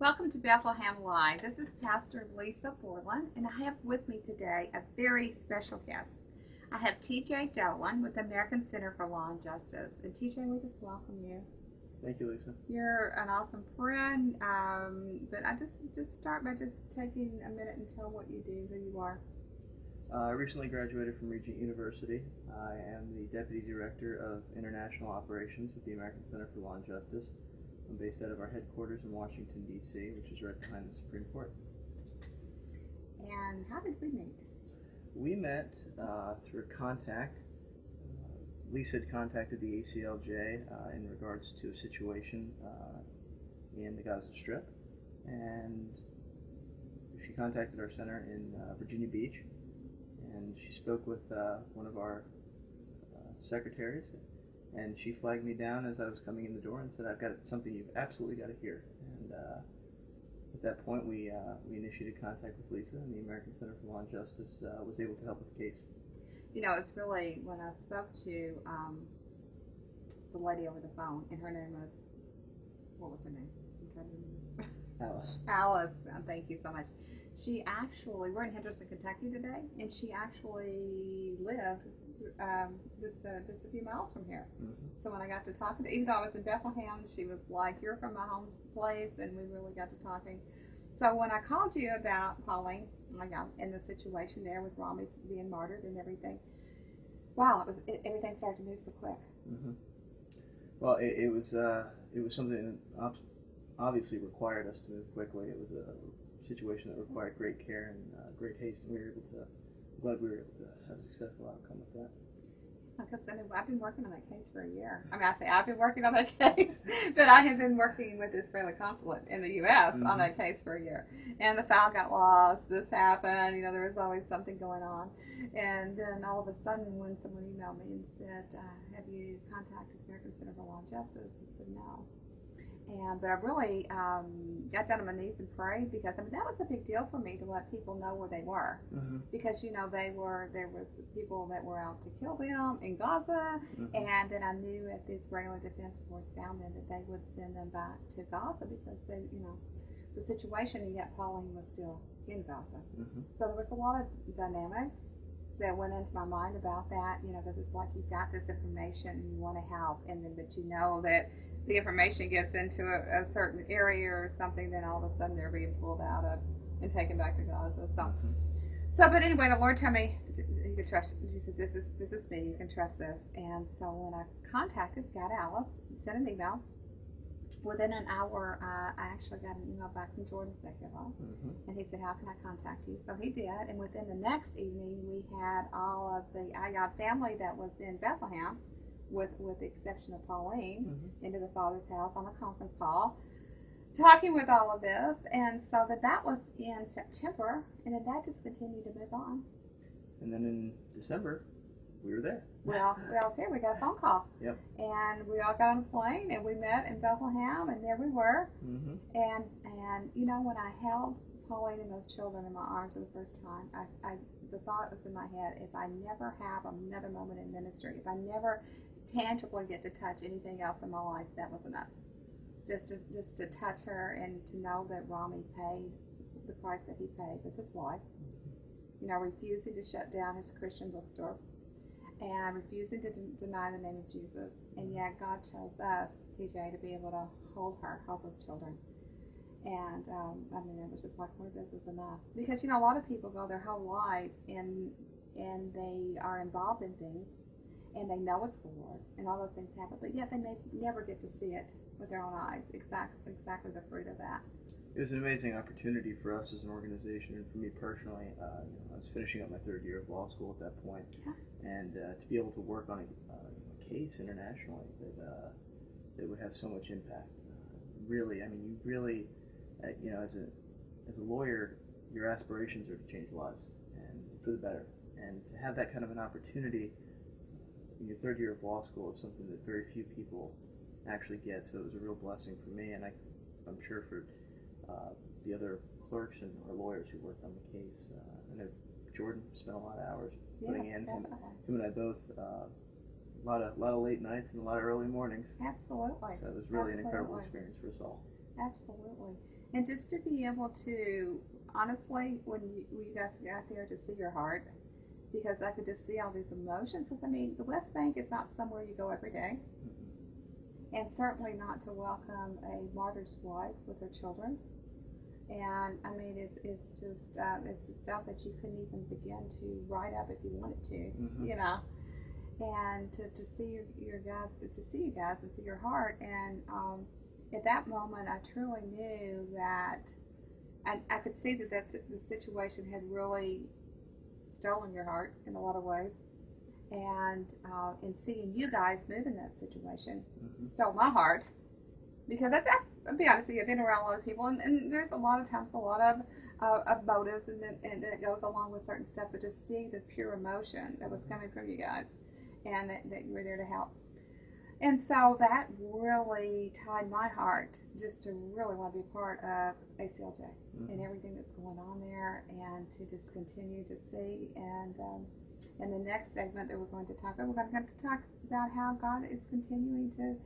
Welcome to Bethlehem Live. This is Pastor Lisa Bourland, and I have with me today a very special guest. I have TJ Dolan with the American Center for Law and Justice. And TJ, we just welcome you. Thank you, Lisa. You're an awesome friend, but I just start by just taking a minute and tell what you do, who you are. I recently graduated from Regent University. I am the Deputy Director of International Operations with the American Center for Law and Justice. I'm based out of our headquarters in Washington, D.C., which is right behind the Supreme Court. And how did we meet? We met through contact. Lisa had contacted the ACLJ in regards to a situation in the Gaza Strip, and she contacted our center in Virginia Beach, and she spoke with one of our secretaries, and she flagged me down as I was coming in the door and said, "I've got something you've absolutely got to hear." And at that point, we initiated contact with Lisa, and the American Center for Law and Justice was able to help with the case. You know, it's really, when I spoke to the lady over the phone, and her name was, what was her name? I'm trying to remember. Alice. Alice, thank you so much. She actually, we're in Henderson, Kentucky today, and she actually lived just a few miles from here. Mm-hmm. So when I got to talking to, even though I was in Bethlehem, she was like, "You're from my home place," and we really got to talking. So when I called you about Pauline, and the situation there with Rami being martyred and everything, wow, everything started to move so quick. Mm-hmm. Well, it was something that obviously required us to move quickly. It was a situation that required great care and great haste, and glad we were able to have a successful outcome with that. Like I said, I've been working on that case for a year. I mean, I say I've been working on that case, but I have been working with the Israeli consulate in the U.S. on that case for a year. And the file got lost. This happened. You know, there was always something going on. And then all of a sudden, when someone emailed me and said, "Have you contacted the American Center for Law and Justice?" I said, "No." But I really got down on my knees and prayed, because I mean that was a big deal for me to let people know where they were, because you know there was people that were out to kill them in Gaza, and then I knew if the Israeli Defense Force found them that they would send them back to Gaza, because they, you know, the situation, and yet Pauline was still in Gaza. So there was a lot of dynamics that went into my mind about that, you know, because it's like you've got this information and you want to help, and then but you know that the information gets into a certain area or something, then all of a sudden they're being pulled out of and taken back to Gaza. So, but anyway, the Lord told me you can trust. She said, "This is me. You can trust this." And so when I got Alice, sent an email. Within an hour, I actually got an email back from Jordan Secular, and he said, "How can I contact you?" So he did, and within the next evening, we had all of the family that was in Bethlehem, with the exception of Pauline, into the Father's house on a conference call, talking with all of this. And so that was in September, and then that just continued to move on. And then in December, we were there. Well, okay, we got a phone call. Yep. And we all got on a plane, and we met in Bethlehem, and there we were. And you know, when I held Pauline and those children in my arms for the first time, the thought was in my head: if I never have another moment in ministry, if I never tangibly get to touch anything else in my life, that was enough. Just to touch her, and to know that Rami paid the price that he paid with his life. You know, refusing to shut down his Christian bookstore, and refusing to deny the name of Jesus. And yet God chose us, TJ, to be able to hold those children. And I mean, it was just like, Lord, this is enough. Because, you know, a lot of people go their whole life and they are involved in things, and they know it's the Lord, and all those things happen, but yet they may never get to see it with their own eyes, exactly the fruit of that. It was an amazing opportunity for us as an organization, and for me personally. You know, I was finishing up my third year of law school at that point, and to be able to work on a case internationally that would have so much impact. Really, I mean, you really, you know, as a lawyer, your aspirations are to change lives, and for the better. And to have that kind of an opportunity in your third year of law school is something that very few people actually get. So it was a real blessing for me, and I'm sure for the other clerks and our lawyers who worked on the case. I know Jordan spent a lot of hours putting in. Him and I both, a lot of late nights and a lot of early mornings. Absolutely. So it was really an incredible experience for us all. Absolutely. And just to be able to, honestly, when you guys got there, to see your heart, because I could just see all these emotions. Because, I mean, the West Bank is not somewhere you go every day, and certainly not to welcome a martyr's wife with her children. And, I mean, it's just, it's the stuff that you couldn't even begin to write up if you wanted to, you know. And to see your guys, to see you guys and see your heart. And at that moment, I truly knew that, I could see that the situation had really stolen your heart in a lot of ways. And in seeing you guys move in that situation, stole my heart. Because I'll be honest with you, I've been around a lot of people, and there's a lot of times a lot of motives, and it goes along with certain stuff. But to see the pure emotion that was coming from you guys, and that you were there to help. And so that really tied my heart just to really want to be a part of ACLJ and everything that's going on there, and to just continue to see. And in the next segment that we're going to talk about, we're going to talk about how God is continuing to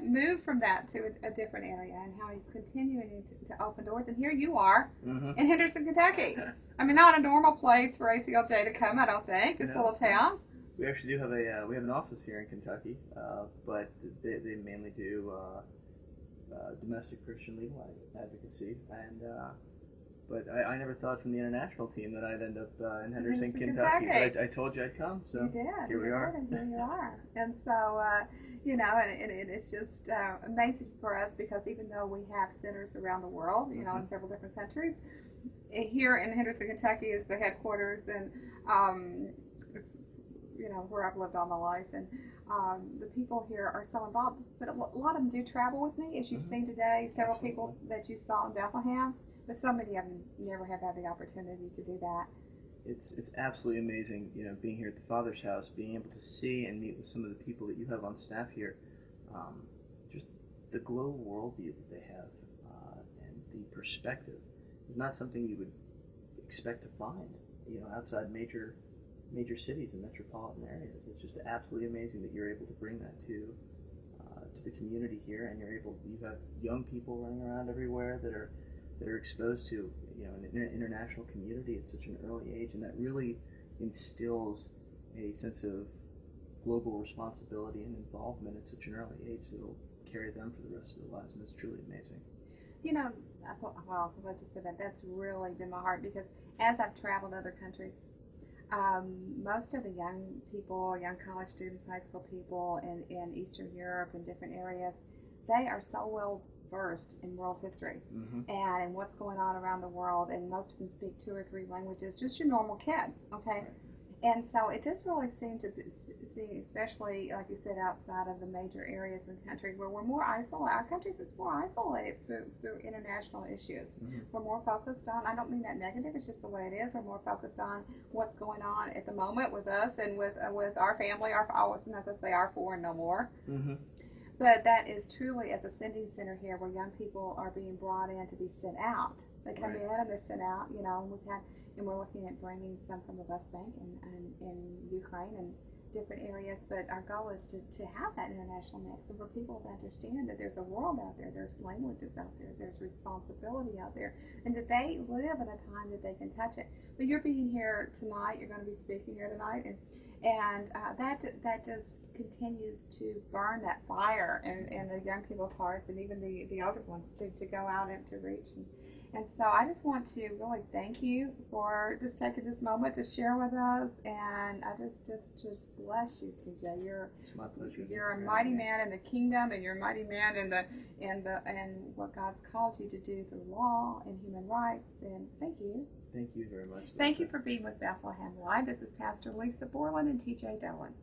move from that to a different area, and how He's continuing to open doors. And here you are in Henderson, Kentucky. I mean, not a normal place for ACLJ to come, I don't think, this little town. We actually do have we have an office here in Kentucky, but they mainly do domestic Christian legal advocacy, and but I never thought from the international team that I'd end up in Henderson, Kentucky. But I told you I'd come, so you did. Here we are. And here you are. And so, you know, and it's just amazing for us, because even though we have centers around the world, you know, in several different countries, here in Henderson, Kentucky is the headquarters, and it's, you know, where I've lived all my life, and the people here are so involved. But a lot of them do travel with me, as you've seen today. Several people that you saw in Bethlehem, but so many of them never have had the opportunity to do that. It's absolutely amazing, you know, being here at the Father's house, being able to see and meet with some of the people that you have on staff here. Just the global worldview that they have, and the perspective is not something you would expect to find, you know, outside major cities and metropolitan areas. It's just absolutely amazing that you're able to bring that to the community here, and you have young people running around everywhere that are exposed to, you know, an international community at such an early age, and that really instills a sense of global responsibility and involvement at such an early age that will carry them for the rest of their lives, and it's truly amazing. You know, well, I'd like to say that's really been my heart, because as I've traveled to other countries, most of the young people, young college students, high school people in Eastern Europe and different areas, they are so well versed in world history and in what's going on around the world, and most of them speak 2 or 3 languages, just your normal kids, okay? Right. And so it does really seem to be, especially, like you said, outside of the major areas in the country, where we're more isolated. Our country's just more isolated through international issues. We're more focused on, I don't mean that negative, it's just the way it is, we're more focused on what's going on at the moment with us and with our family, our four and no more. But that is truly as a sending center here, where young people are being brought in to be sent out. They come in and they're sent out, you know, and we're looking at bringing some from the West Bank and Ukraine and different areas. But our goal is to have that international mix, and for people to understand that there's a world out there, there's languages out there, there's responsibility out there, and that they live in a time that they can touch it. But you're being here tonight, you're going to be speaking here tonight, and that just continues to burn that fire in the young people's hearts, and even the older ones, to go out and to reach. And so I just want to really thank you for just taking this moment to share with us, and I just bless you, TJ. It's my pleasure. You're a mighty man in the kingdom, and you're a mighty man in what God's called you to do through law and human rights. And thank you. Thank you very much, Lisa. Thank you for being with Bethlehem Live. This is Pastor Lisa Bourland and TJ Dolan.